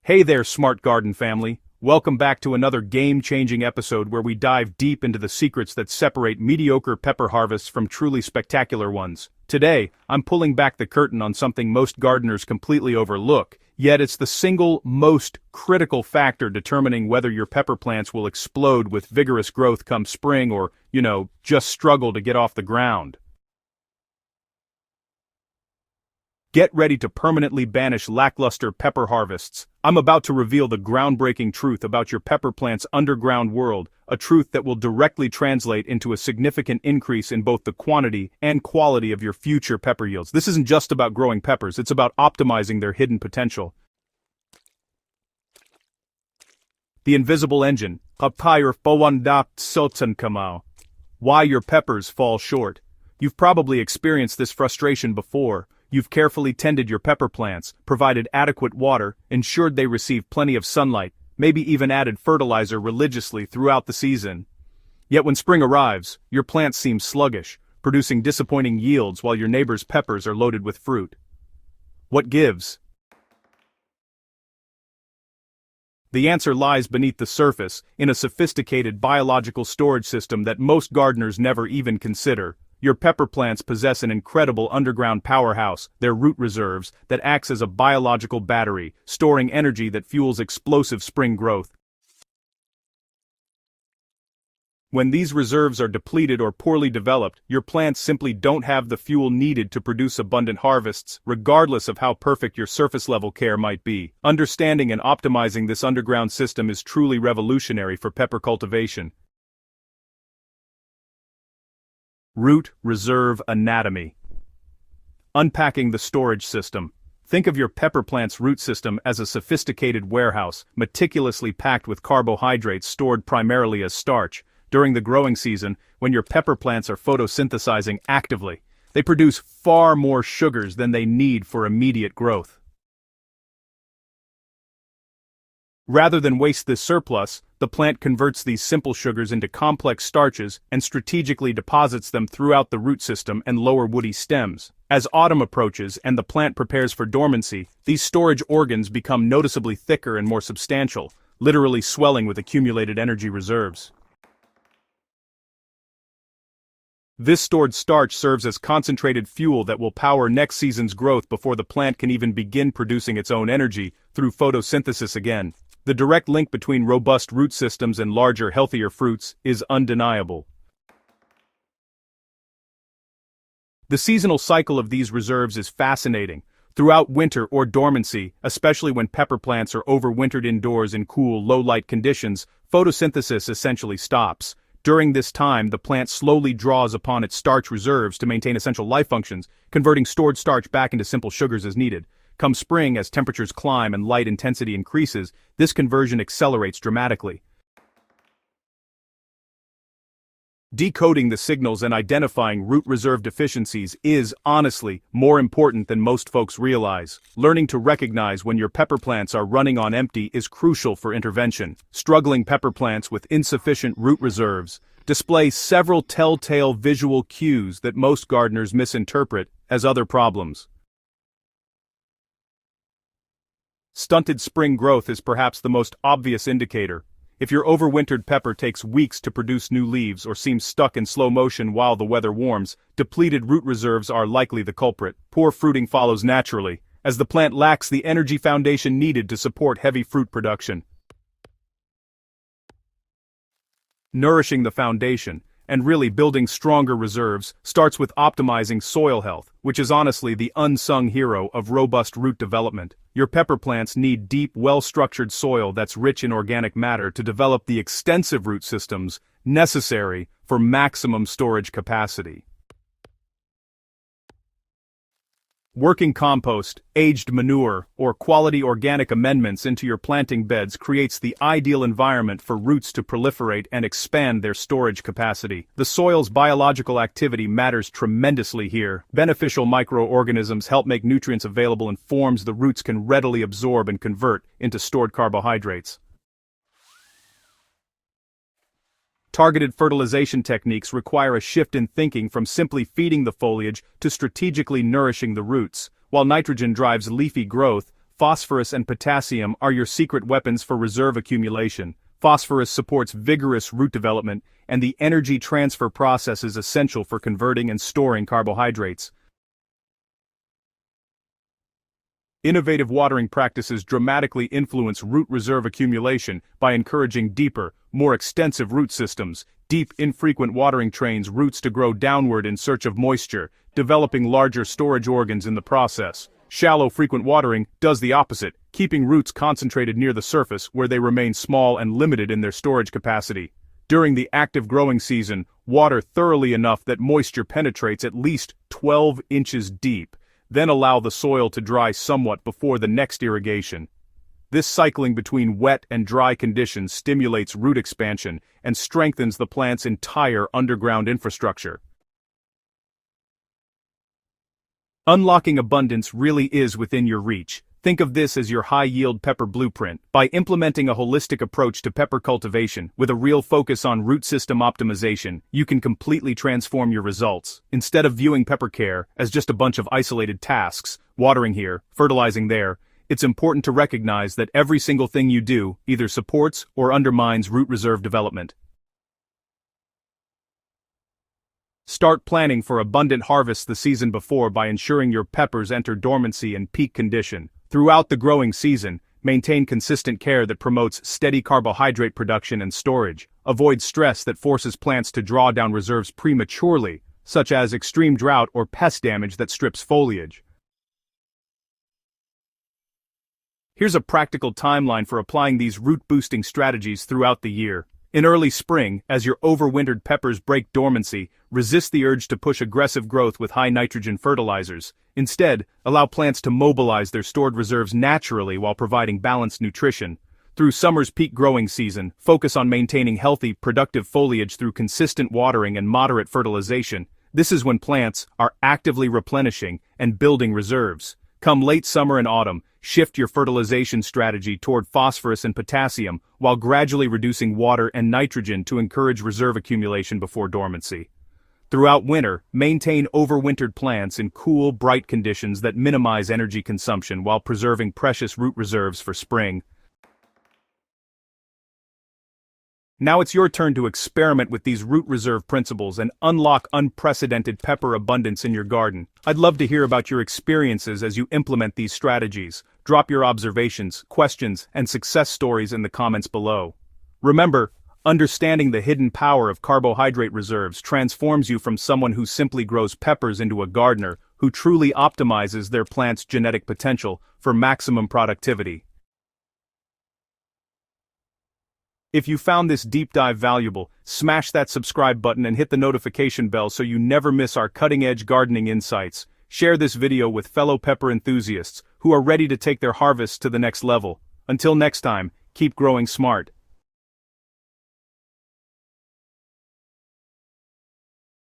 Hey there, smart garden family. Welcome back to another game-changing episode where we dive deep into the secrets that separate mediocre pepper harvests from truly spectacular ones. Today, I'm pulling back the curtain on something most gardeners completely overlook, yet it's the single most critical factor determining whether your pepper plants will explode with vigorous growth come spring or, just struggle to get off the ground. Get ready to permanently banish lackluster pepper harvests. I'm about to reveal the groundbreaking truth about your pepper plant's underground world, a truth that will directly translate into a significant increase in both the quantity and quality of your future pepper yields. This isn't just about growing peppers, it's about optimizing their hidden potential. The invisible engine. Why your peppers fall short. You've probably experienced this frustration before. You've carefully tended your pepper plants, provided adequate water, ensured they receive plenty of sunlight, maybe even added fertilizer religiously throughout the season. Yet when spring arrives, your plants seem sluggish, producing disappointing yields while your neighbor's peppers are loaded with fruit. What gives? The answer lies beneath the surface, in a sophisticated biological storage system that most gardeners never even consider. Your pepper plants possess an incredible underground powerhouse, their root reserves, that acts as a biological battery, storing energy that fuels explosive spring growth. When these reserves are depleted or poorly developed, your plants simply don't have the fuel needed to produce abundant harvests, regardless of how perfect your surface-level care might be. Understanding and optimizing this underground system is truly revolutionary for pepper cultivation. Root reserve anatomy. Unpacking the storage system. Think of your pepper plant's root system as a sophisticated warehouse, meticulously packed with carbohydrates stored primarily as starch. During the growing season, when your pepper plants are photosynthesizing actively, they produce far more sugars than they need for immediate growth. Rather than waste this surplus, the plant converts these simple sugars into complex starches and strategically deposits them throughout the root system and lower woody stems. As autumn approaches and the plant prepares for dormancy, these storage organs become noticeably thicker and more substantial, literally swelling with accumulated energy reserves. This stored starch serves as concentrated fuel that will power next season's growth before the plant can even begin producing its own energy through photosynthesis again. The direct link between robust root systems and larger, healthier fruits is undeniable. The seasonal cycle of these reserves is fascinating. Throughout winter or dormancy, especially when pepper plants are overwintered indoors in cool, low-light conditions, photosynthesis essentially stops. During this time, the plant slowly draws upon its starch reserves to maintain essential life functions, converting stored starch back into simple sugars as needed. Come spring, as temperatures climb and light intensity increases, this conversion accelerates dramatically. Decoding the signals and identifying root reserve deficiencies is, honestly, more important than most folks realize. Learning to recognize when your pepper plants are running on empty is crucial for intervention. Struggling pepper plants with insufficient root reserves display several telltale visual cues that most gardeners misinterpret as other problems. Stunted spring growth is perhaps the most obvious indicator. If your overwintered pepper takes weeks to produce new leaves or seems stuck in slow motion while the weather warms, depleted root reserves are likely the culprit. Poor fruiting follows naturally, as the plant lacks the energy foundation needed to support heavy fruit production. Nourishing the foundation, and really building stronger reserves, starts with optimizing soil health, which is honestly the unsung hero of robust root development. Your pepper plants need deep, well-structured soil that's rich in organic matter to develop the extensive root systems necessary for maximum storage capacity. Working compost, aged manure, or quality organic amendments into your planting beds creates the ideal environment for roots to proliferate and expand their storage capacity. The soil's biological activity matters tremendously here. Beneficial microorganisms help make nutrients available in forms the roots can readily absorb and convert into stored carbohydrates. Targeted fertilization techniques require a shift in thinking from simply feeding the foliage to strategically nourishing the roots. While nitrogen drives leafy growth, phosphorus and potassium are your secret weapons for reserve accumulation. Phosphorus supports vigorous root development, and the energy transfer process is essential for converting and storing carbohydrates. Innovative watering practices dramatically influence root reserve accumulation by encouraging deeper, more extensive root systems. Deep, infrequent watering trains roots to grow downward in search of moisture, developing larger storage organs in the process. Shallow, frequent watering does the opposite, keeping roots concentrated near the surface where they remain small and limited in their storage capacity. During the active growing season, water thoroughly enough that moisture penetrates at least 12 inches deep, then allow the soil to dry somewhat before the next irrigation. This cycling between wet and dry conditions stimulates root expansion and strengthens the plant's entire underground infrastructure. Unlocking abundance really is within your reach. Think of this as your high-yield pepper blueprint. By implementing a holistic approach to pepper cultivation, with a real focus on root system optimization, you can completely transform your results. Instead of viewing pepper care as just a bunch of isolated tasks, watering here, fertilizing there, it's important to recognize that every single thing you do either supports or undermines root reserve development. Start planning for abundant harvests the season before by ensuring your peppers enter dormancy and peak condition. Throughout the growing season, maintain consistent care that promotes steady carbohydrate production and storage. Avoid stress that forces plants to draw down reserves prematurely, such as extreme drought or pest damage that strips foliage. Here's a practical timeline for applying these root-boosting strategies throughout the year. In early spring, as your overwintered peppers break dormancy, resist the urge to push aggressive growth with high nitrogen fertilizers. Instead, allow plants to mobilize their stored reserves naturally while providing balanced nutrition. Through summer's peak growing season, focus on maintaining healthy, productive foliage through consistent watering and moderate fertilization. This is when plants are actively replenishing and building reserves. Come late summer and autumn, shift your fertilization strategy toward phosphorus and potassium while gradually reducing water and nitrogen to encourage reserve accumulation before dormancy. Throughout winter, maintain overwintered plants in cool, bright conditions that minimize energy consumption while preserving precious root reserves for spring. Now it's your turn to experiment with these root reserve principles and unlock unprecedented pepper abundance in your garden. I'd love to hear about your experiences as you implement these strategies. Drop your observations, questions, and success stories in the comments below. Remember, understanding the hidden power of carbohydrate reserves transforms you from someone who simply grows peppers into a gardener who truly optimizes their plant's genetic potential for maximum productivity. If you found this deep dive valuable, smash that subscribe button and hit the notification bell so you never miss our cutting-edge gardening insights. Share this video with fellow pepper enthusiasts who are ready to take their harvests to the next level. Until next time, keep growing smart.